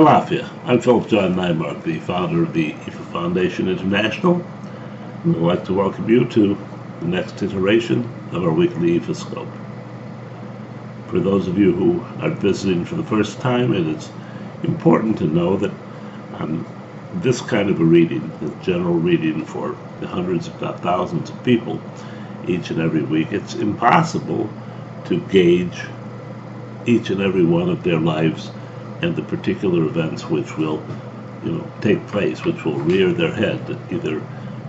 Alafia. I'm Philip John Neimark, the founder of the IFA Foundation International, and I'd like to welcome you to the next iteration of our weekly ifascope. For those of you who are visiting for the first time, it is important to know that on this kind of a reading, the general reading for the hundreds if not thousands of people each and every week, it's impossible to gauge each and every one of their lives and the particular events which will, take place, which will rear their head, either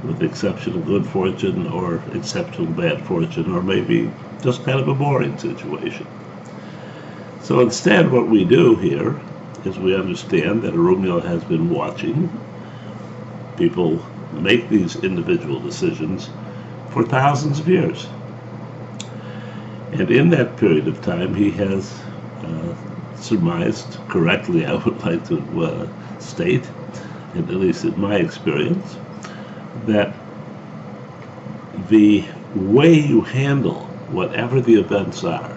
with exceptional good fortune or exceptional bad fortune, or maybe just kind of a boring situation. So instead, what we do here is we understand that Orunmila has been watching people make these individual decisions for thousands of years. And in that period of time, he has surmised correctly, I would like to state, at least in my experience, that the way you handle whatever the events are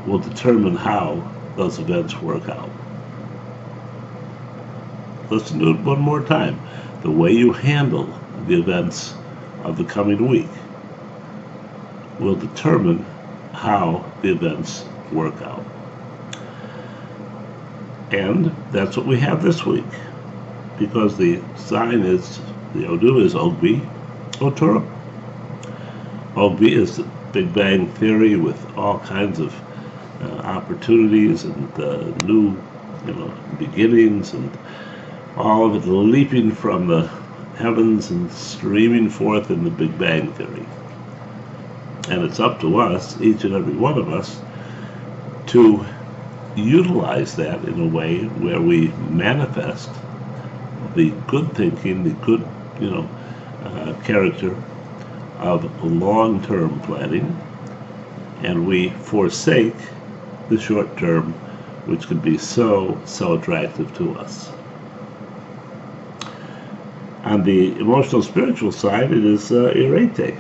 will determine how those events work out. Listen to it one more time. The way you handle the events of the coming week will determine how the events work out. And that's what we have this week, because the sign is, the Odu is Ogbi Otura. Ogbi is the Big Bang Theory with all kinds of opportunities and new beginnings, and all of it leaping from the heavens and streaming forth in the Big Bang Theory. And it's up to us, each and every one of us, to utilize that in a way where we manifest the good thinking, the good, character of long-term planning, and we forsake the short term, which can be so attractive to us. On the emotional spiritual side, it is Irete.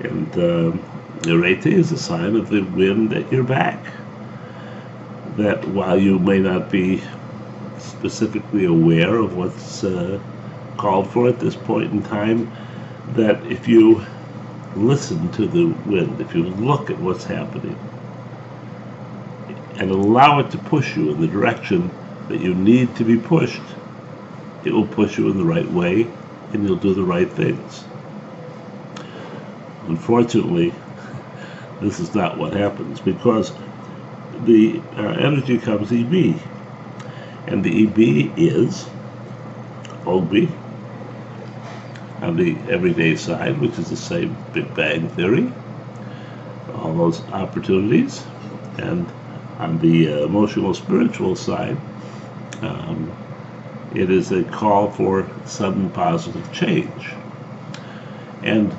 And Irete is a sign of the wind at your back. That while you may not be specifically aware of what's called for at this point in time, that if you listen to the wind, if you look at what's happening, and allow it to push you in the direction that you need to be pushed, it will push you in the right way, and you'll do the right things. Unfortunately, this is not what happens, because the energy comes EB, and the EB is Ogbi on the everyday side, which is the same Big Bang Theory, all those opportunities, and on the emotional spiritual side, it is a call for sudden positive change. And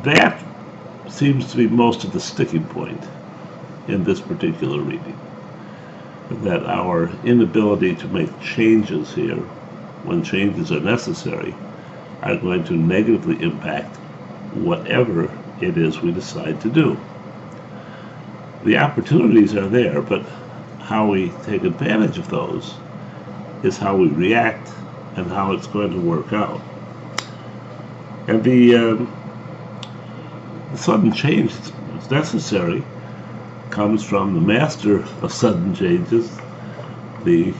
that seems to be most of the sticking point in this particular reading, that our inability to make changes here, when changes are necessary, are going to negatively impact whatever it is we decide to do. The opportunities are there, but how we take advantage of those is how we react and how it's going to work out. And the sudden change that's necessary comes from the master of sudden changes, the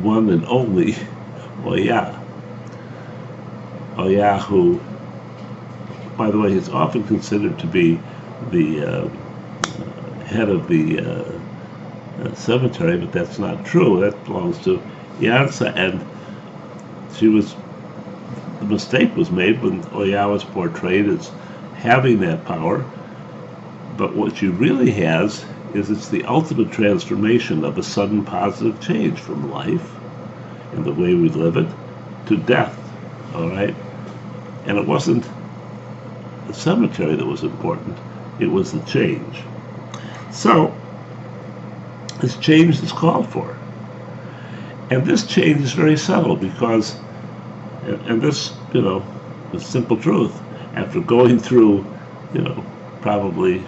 one and only Oya. Oya, who, by the way, is often considered to be the head of the cemetery, but that's not true. That belongs to Yansa, and the mistake was made when Oya was portrayed as having that power, but what she really has is it's the ultimate transformation of a sudden positive change from life and the way we live it to death, all right? And it wasn't the cemetery that was important, it was the change. So, this change is called for. And this change is very subtle because, and this, the simple truth, after going through, probably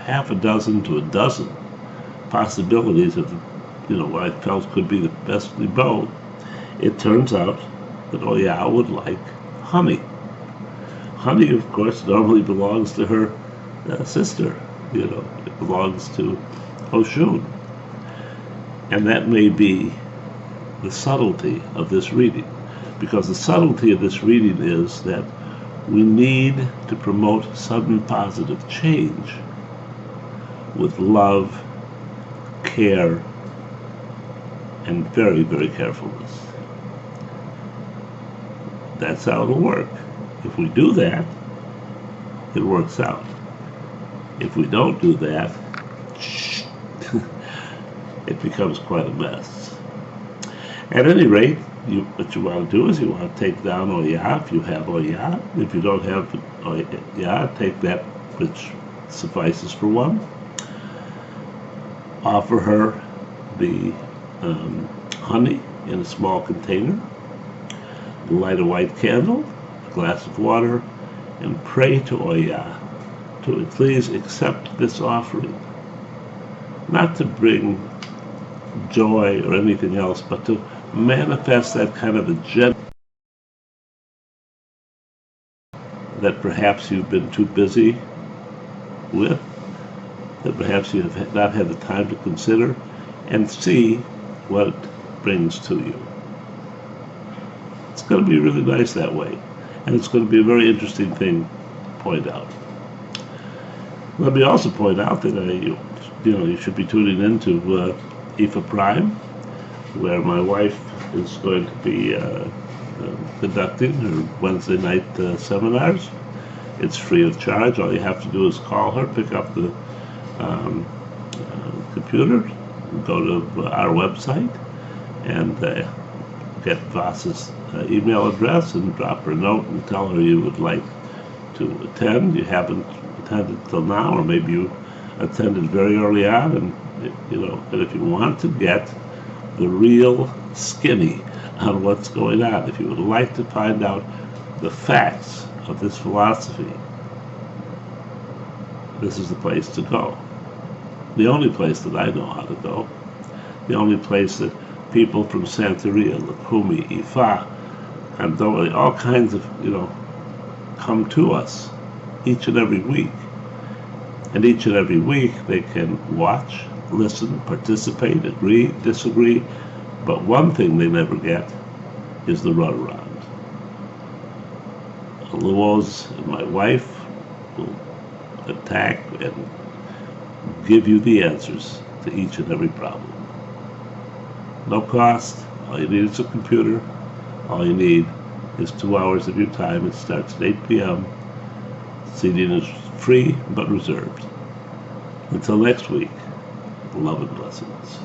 half a dozen to a dozen possibilities of, what I felt could be the best bow, it turns out that Oya would like honey. Honey, of course, normally belongs to her sister. It belongs to Oshun. And that may be the subtlety of this reading, because the subtlety of this reading is that we need to promote sudden positive change with love, care, and very, very carefulness. That's how it'll work. If we do that, it works out. If we don't do that, it becomes quite a mess. At any rate, what you want to do is you want to take down Oya if you have Oya. If you don't have Oya, take that which suffices for one. Offer her the honey in a small container. Light a white candle, a glass of water, and pray to Oya to please accept this offering. Not to bring joy or anything else, but to manifest that kind of agenda that perhaps you've been too busy with, that perhaps you have not had the time to consider, and see what it brings to you. It's going to be really nice that way, and it's going to be a very interesting thing to point out. Let me also point out that you should be tuning into IFA Prime, where my wife is going to be conducting her Wednesday night seminars. It's free of charge. All you have to do is call her, pick up the computer, go to our website, and get Voss's email address and drop her a note and tell her you would like to attend. You haven't attended till now, or maybe you attended very early on, and and if you want to get the real skinny on what's going on, if you would like to find out the facts of this philosophy, this is the place to go. The only place that I know how to go. The only place that people from Santeria, Lukumi, Ifa, and all kinds of, come to us each and every week. And each and every week they can watch, listen, participate, agree, disagree, but one thing they never get is the runaround. Oluwo's and my wife will attack and give you the answers to each and every problem. No cost. All you need is a computer. All you need is 2 hours of your time. It starts at 8 p.m. Seating is free but reserved. Until next week, love and blessings.